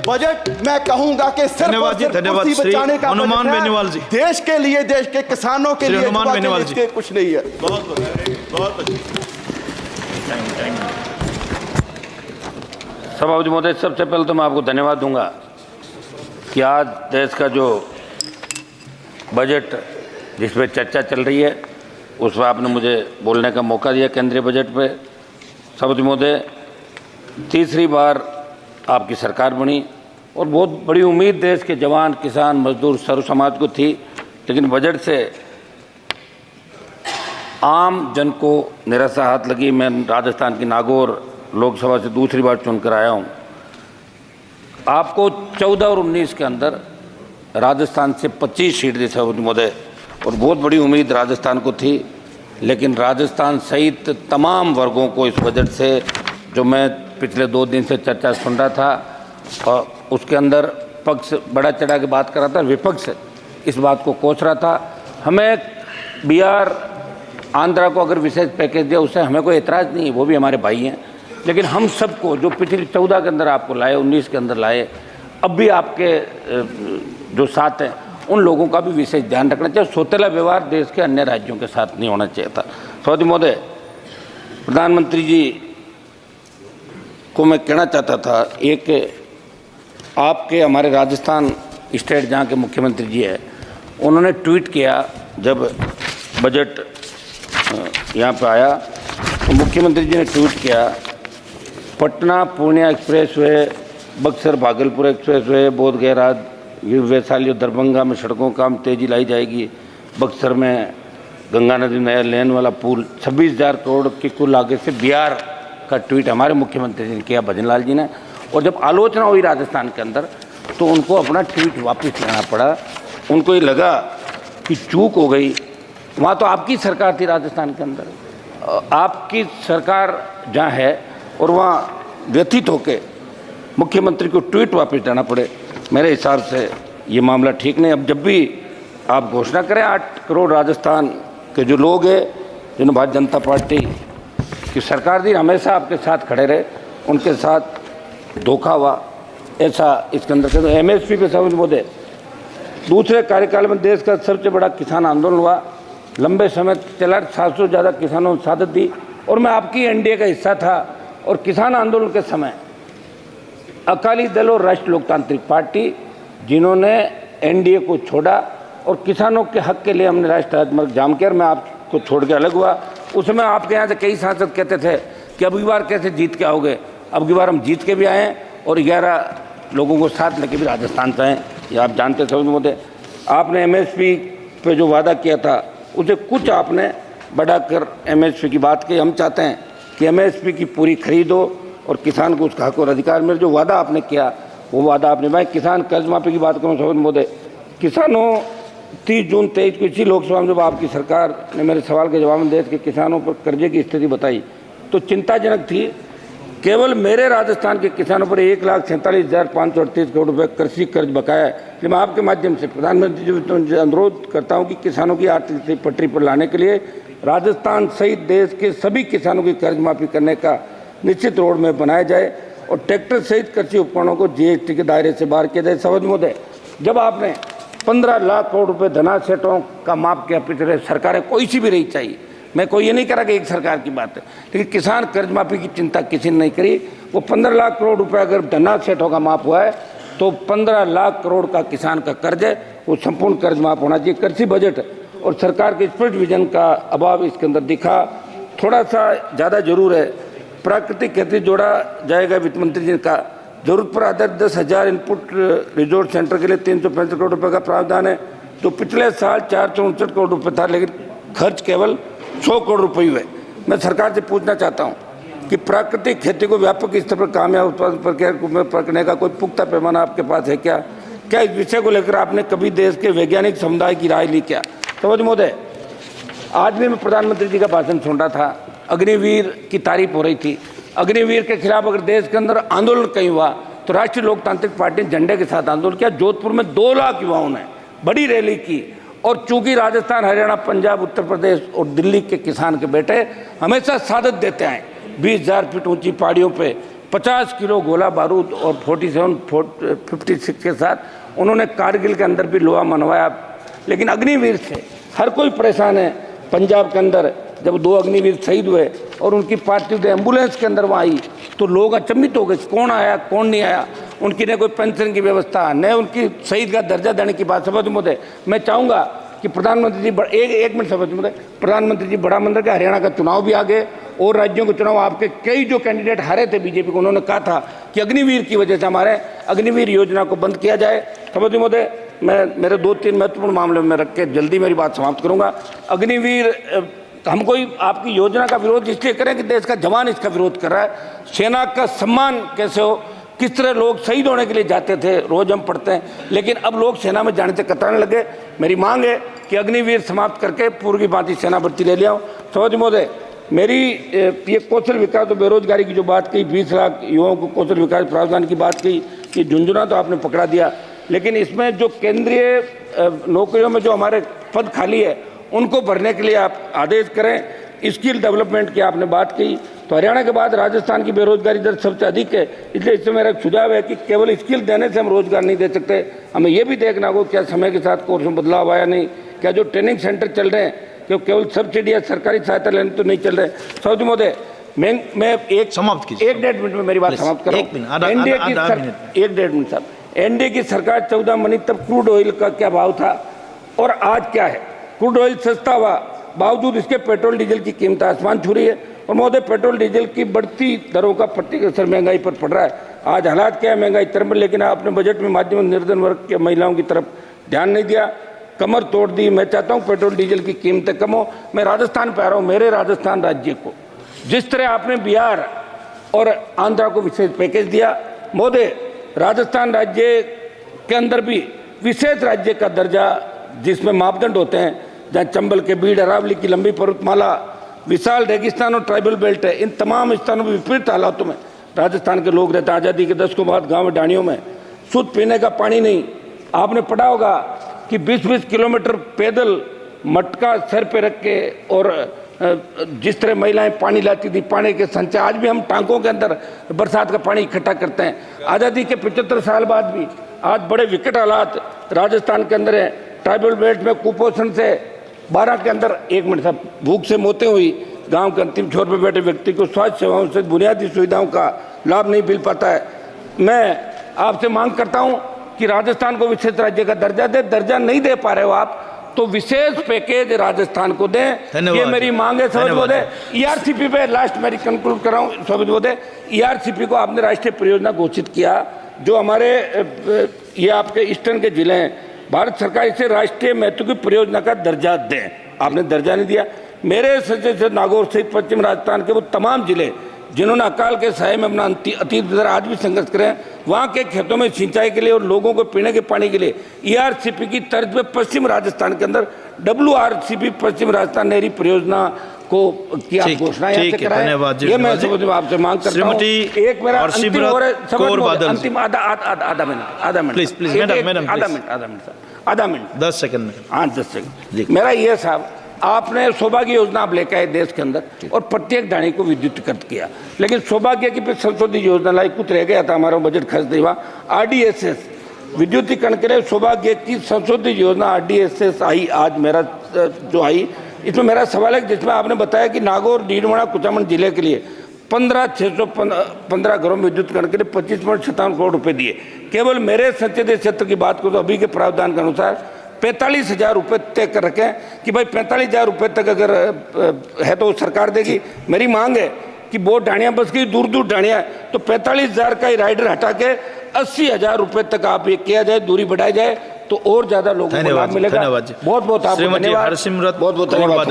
Budget मैं कहूंगा कि सिर्फ कुर्सी बचाने का हनुमान बेनीवाल जी, देश के लिए, देश के किसानों के लिए, हनुमान बेनीवाल जी कुछ नहीं है। बहुत सभापति महोदय, सबसे पहले तो मैं आपको धन्यवाद दूंगा कि आज देश का जो बजट जिस पे चर्चा चल रही है उस पर आपने मुझे बोलने का मौका दिया केंद्रीय बजट पे। सभापति महोदय, तीसरी बार आपकी सरकार बनी और बहुत बड़ी उम्मीद देश के जवान, किसान, मजदूर, सर्व समाज को थी, लेकिन बजट से आम जन को निराशा हाथ लगी। मैं राजस्थान की नागौर लोकसभा से दूसरी बार चुनकर आया हूँ। आपको 14 और 19 के अंदर राजस्थान से 25 सीट दी सभापति महोदय और बहुत बड़ी उम्मीद राजस्थान को थी, लेकिन राजस्थान सहित तमाम वर्गों को इस बजट से, जो मैं पिछले 2 दिन से चर्चा सुन रहा था और उसके अंदर पक्ष बड़ा चढ़ा के बात कर रहा था, विपक्ष इस बात को कोस रहा था। हमें बिहार, आंध्रा को अगर विशेष पैकेज दिया उससे हमें कोई एतराज़ नहीं है, वो भी हमारे भाई हैं, लेकिन हम सबको जो पिछले 14 के अंदर आपको लाए, 19 के अंदर लाए, अब भी आपके जो साथ हैं उन लोगों का भी विशेष ध्यान रखना चाहिए। सौतेला व्यवहार देश के अन्य राज्यों के साथ नहीं होना चाहिए था। सभापति महोदय, प्रधानमंत्री जी को मैं कहना चाहता था, एक आपके हमारे राजस्थान स्टेट जहाँ के मुख्यमंत्री जी है, उन्होंने ट्वीट किया जब बजट यहाँ पे आया तो मुख्यमंत्री जी ने ट्वीट किया, Patna Purnia expressway, Buxar Bhagalpur expressway, Bodhgaya Vaishali और दरभंगा में सड़कों का काम तेजी लाई जाएगी। बक्सर में गंगा नदी नया लेन वाला पुल, 26,000 करोड़ की कुल लागत से बिहार का ट्वीट हमारे मुख्यमंत्री जी ने किया, भजन लाल जी ने। और जब आलोचना हुई राजस्थान के अंदर तो उनको अपना ट्वीट वापस लेना पड़ा। उनको ये लगा कि चूक हो गई। वहाँ तो आपकी सरकार थी राजस्थान के अंदर, आपकी सरकार जहाँ है और वहाँ व्यथित होके मुख्यमंत्री को ट्वीट वापस लेना पड़े, मेरे हिसाब से ये मामला ठीक नहीं। अब जब भी आप घोषणा करें, 8 करोड़ राजस्थान के जो लोग हैं जिन्होंने भारतीय जनता पार्टी की सरकार दी, हमेशा आपके साथ खड़े रहे, उनके साथ धोखा हुआ, ऐसा इसके अंदर कहते हैं। MSP पे सभापति महोदय, दूसरे कार्यकाल में देश का सबसे बड़ा किसान आंदोलन हुआ, लंबे समय चला, 700 से ज़्यादा किसानों ने शहादत दी और मैं आपकी NDA का हिस्सा था। और किसान आंदोलन के समय अकाली दल और राष्ट्रीय लोकतांत्रिक पार्टी, जिन्होंने NDA को छोड़ा और किसानों के हक के लिए हमने राष्ट्रीय राजमार्ग जाम किया, मैं आपको छोड़ के अलग हुआ। उसमें आपके यहाँ से कई सांसद कहते थे कि अब की बार कैसे जीत के आओगे, अब की बार हम जीत के भी आए और 11 लोगों को साथ लेके भी राजस्थान से आए, ये आप जानते थे महोदय। आपने MSP पे जो वादा किया था उसे कुछ आपने बढ़ाकर MSP की बात की। हम चाहते हैं कि MSP की पूरी खरीद हो और किसान को उसका हक और अधिकार मिले। जो वादा आपने किया वो वादा आपने निभाया। किसान कर्ज माफी की बात करूँ सभापति महोदय, किसानों 30 जून 23 को इसी लोकसभा में जब आपकी सरकार ने मेरे सवाल के जवाब में देश के किसानों पर कर्जे की स्थिति बताई तो चिंताजनक थी। केवल मेरे राजस्थान के किसानों पर 1,47,538 करोड़ रुपये कृषि कर्ज बकाया है। मैं आपके माध्यम से प्रधानमंत्री जी से अनुरोध करता हूं कि किसानों की आर्थिक स्थिति पटरी पर लाने के लिए राजस्थान सहित देश के सभी किसानों की कर्ज माफी करने का निश्चित रोड मैप बनाया जाए और ट्रैक्टर सहित कृषि उपकरणों को GST के दायरे से बाहर किया जाए। सभापति महोदय, जब आपने 15 लाख करोड़ रुपये धनासेठों का माफ किया, पिछले सरकारें कोई सी भी रही चाहिए, मैं कोई ये नहीं करा कि एक सरकार की बात है, लेकिन किसान कर्ज माफी की चिंता किसी ने नहीं करी। वो 15 लाख करोड़ रुपए अगर धनासेठों का माफ हुआ है तो 15 लाख करोड़ का किसान का कर्ज है, वो संपूर्ण कर्ज माफ होना चाहिए। कृषि बजट और सरकार के स्पष्ट विजन का अभाव इसके अंदर दिखा। थोड़ा सा ज़्यादा जरूर है, प्राकृतिक खेती जोड़ा जाएगा, वित्त मंत्री जी का जरूरत पर आधारित 10,000 इनपुट रिजोर्ट सेंटर के लिए 365 करोड़ रुपए का प्रावधान है, जो पिछले साल 469 करोड़ रुपए था, लेकिन खर्च केवल 100 करोड़ रुपए हुए। मैं सरकार से पूछना चाहता हूं कि प्राकृतिक खेती को व्यापक स्तर पर कामयाब उत्पादन प्रक्रिया करने का कोई पुख्ता पैमाना आपके पास है क्या? क्या इस विषय को लेकर आपने कभी देश के वैज्ञानिक समुदाय की राय ली क्या? सभापति महोदय, आज भी मैं प्रधानमंत्री जी का भाषण सुन रहा था, अग्निवीर की तारीफ हो रही थी। अग्निवीर के खिलाफ अगर देश के अंदर आंदोलन कहीं हुआ तो राष्ट्रीय लोकतांत्रिक पार्टी ने झंडे के साथ आंदोलन किया। जोधपुर में 2 लाख युवाओं ने बड़ी रैली की और चूंकि राजस्थान, हरियाणा, पंजाब, उत्तर प्रदेश और दिल्ली के किसान के बेटे हमेशा शहादत देते हैं, 20,000 फीट ऊंची पहाड़ियों पे 50 किलो गोला बारूद और 56 के साथ उन्होंने कारगिल के अंदर भी लोहा मनवाया। लेकिन अग्निवीर से हर कोई परेशान है। पंजाब के अंदर जब 2 अग्निवीर शहीद हुए और उनकी पार्टी एम्बुलेंस के अंदर वहाँ आई तो लोग अचंभित हो गए, कौन आया कौन नहीं आया। उनकी न कोई पेंशन की व्यवस्था, न उनकी शहीद का दर्जा देने की बात। सभापति महोदय, मैं चाहूँगा कि प्रधानमंत्री जी एक मिनट सभापति महोदय, प्रधानमंत्री जी बड़ा मंदिर का हरियाणा का चुनाव भी आ गए और राज्यों के चुनाव आपके कई जो कैंडिडेट हारे थे बीजेपी को, उन्होंने कहा था कि अग्निवीर की वजह से हमारे अग्निवीर योजना को बंद किया जाए। सभापति महोदय, मैं मेरे 2-3 महत्वपूर्ण मामले में रख के जल्दी मेरी बात समाप्त करूंगा। अग्निवीर हम कोई आपकी योजना का विरोध इसलिए करें कि देश का जवान इसका विरोध कर रहा है। सेना का सम्मान कैसे हो, किस तरह लोग शहीद होने के लिए जाते थे, रोज हम पढ़ते हैं, लेकिन अब लोग सेना में जाने से कतराने लगे। मेरी मांग है कि अग्निवीर समाप्त करके पूर्व की भांति सेना भर्ती ले लिया। सभापति महोदय, मेरी ये कौशल विकास और बेरोजगारी की जो बात कही, 20 लाख युवाओं को कौशल विकास प्रावधान की बात कही, ये झुंझुना तो आपने पकड़ा दिया, लेकिन इसमें जो केंद्रीय नौकरियों में जो हमारे पद खाली है उनको भरने के लिए आप आदेश करें। स्किल डेवलपमेंट की आपने बात की, तो हरियाणा के बाद राजस्थान की बेरोजगारी दर सबसे अधिक है। इसलिए इससे मेरा एक सुझाव है कि केवल स्किल देने से हम रोजगार नहीं दे सकते, हमें ये भी देखना होगा क्या समय के साथ कोर्स में बदलाव आया नहीं, क्या जो ट्रेनिंग सेंटर चल रहे हैं क्यों केवल सब्सिडी या सरकारी सहायता लेने तो नहीं चल रहे। सभापति महोदय, मैं एक समाप्त कीजिए, 1-1.5 मिनट में मेरी बात समाप्त करूँ। एनडीए की 1-1.5 मिनट साहब, एनडीए की सरकार 14 महीने तब क्रूड ऑयल का क्या भाव था और आज क्या है। क्रूड ऑयल सस्ता हुआ, बावजूद इसके पेट्रोल डीजल की कीमत आसमान छू रही है। और महोदय, पेट्रोल डीजल की बढ़ती दरों का प्रत्येक असर महंगाई पर पड़ रहा है। आज हालात क्या है महंगाई तरफ, लेकिन आपने बजट में माध्यम निर्धन वर्ग के महिलाओं की तरफ ध्यान नहीं दिया, कमर तोड़ दी। मैं चाहता हूँ पेट्रोल डीजल की कीमतें कम हो। मैं राजस्थान पे आ रहा हूँ, मेरे राजस्थान राज्य को जिस तरह आपने बिहार और आंध्रा को विशेष पैकेज दिया, महोदय राजस्थान राज्य के अंदर भी विशेष राज्य का दर्जा, जिसमें मापदंड होते हैं, जहाँ चंबल के बीड़, अरावली की लंबी पर्वतमाला, विशाल रेगिस्तान और ट्राइबल बेल्ट है, इन तमाम स्थानों में विपरीत हालातों में राजस्थान के लोग रहते हैं। आज़ादी के 10 बाद गाँव डाणियों में शुद्ध पीने का पानी नहीं। आपने पढ़ा होगा कि 20-20 किलोमीटर पैदल मटका सर पे रख के और जिस तरह महिलाएं पानी लाती थी, पानी के संचय, आज भी हम टांकों के अंदर बरसात का पानी इकट्ठा करते हैं। आज़ादी के 75 साल बाद भी आज बड़े विकट हालात राजस्थान के अंदर है। ट्राइबल बेल्ट में कुपोषण से 12 के अंदर 1 मिनट साहब, भूख से मौतें हुई। गांव के अंतिम छोर पर बैठे व्यक्ति को स्वास्थ्य सेवाओं से बुनियादी सुविधाओं का लाभ नहीं मिल पाता है। मैं आपसे मांग करता हूं कि राजस्थान को विशेष राज्य का दर्जा दे। दर्जा नहीं दे पा रहे हो आप, तो विशेष पैकेज राजस्थान को दें, ये मेरी मांग है। सभापति महोदय, ईआरसीपी पे लास्ट मेरी कंक्लूड कर रहा हूँ। सभापति महोदय, ईआरसीपी को आपने राष्ट्रीय परियोजना घोषित किया, जो हमारे ये आपके ईस्टर्न के जिले हैं, भारत सरकार इसे राष्ट्रीय महत्व की परियोजना का दर्जा दें। आपने दर्जा नहीं दिया। मेरे से नागौर सहित पश्चिम राजस्थान के वो तमाम जिले जिन्होंने अकाल के साए में अपना अतीत गुजरा, आज भी संघर्ष करें, वहाँ के खेतों में सिंचाई के लिए और लोगों को पीने के पानी के लिए ईआरसीपी की तर्ज पे पश्चिम राजस्थान के अंदर WRCP पश्चिम राजस्थान नहरी परियोजना को की आप घोषणा यहाँ से कराएं। ये मैं आपसे मांग करता हूँ। एक मेरा अंतिम और अंतिम आधा मिनट 10 सेकंड। हाँ 10 सेकंड। मेरा ये साहब, आपने सौभाग्य योजना आप लेकर आए देश के अंदर और प्रत्येक ढाणी को विद्युतीकृत किया, लेकिन सौभाग्य की संशोधित योजना लाई, कुछ रह गया था, हमारा बजट खर्च नहीं हुआ। RDSS विद्युतीकरण के लिए सौभाग्य की संशोधित योजना RDSS आई, आज मेरा जो आई, इसमें मेरा सवाल है जिसमें आपने बताया कि नागौर, डीडवाना, कुचामन जिले के लिए 15,615 घरों में विद्युतीकरण के लिए 25.57 करोड़ रुपए दिए। केवल मेरे संसदीय क्षेत्र की बात करूँ तो अभी के प्रावधान के अनुसार 45,000 रुपये तय कर रखे कि भाई 45,000 रुपये तक अगर है तो सरकार देगी। मेरी मांग है कि बहुत ढाणियाँ बस गई, दूर दूर ढाणियाँ, तो 45,000 का ही राइडर हटा के 80,000 रुपये तक आप ये किया जाए, दूरी बढ़ाई जाए, तो और ज्यादा लोगों को लाभ मिलेगा। बहुत बहुत आपको धन्यवाद। बहुत बहुत धन्यवाद।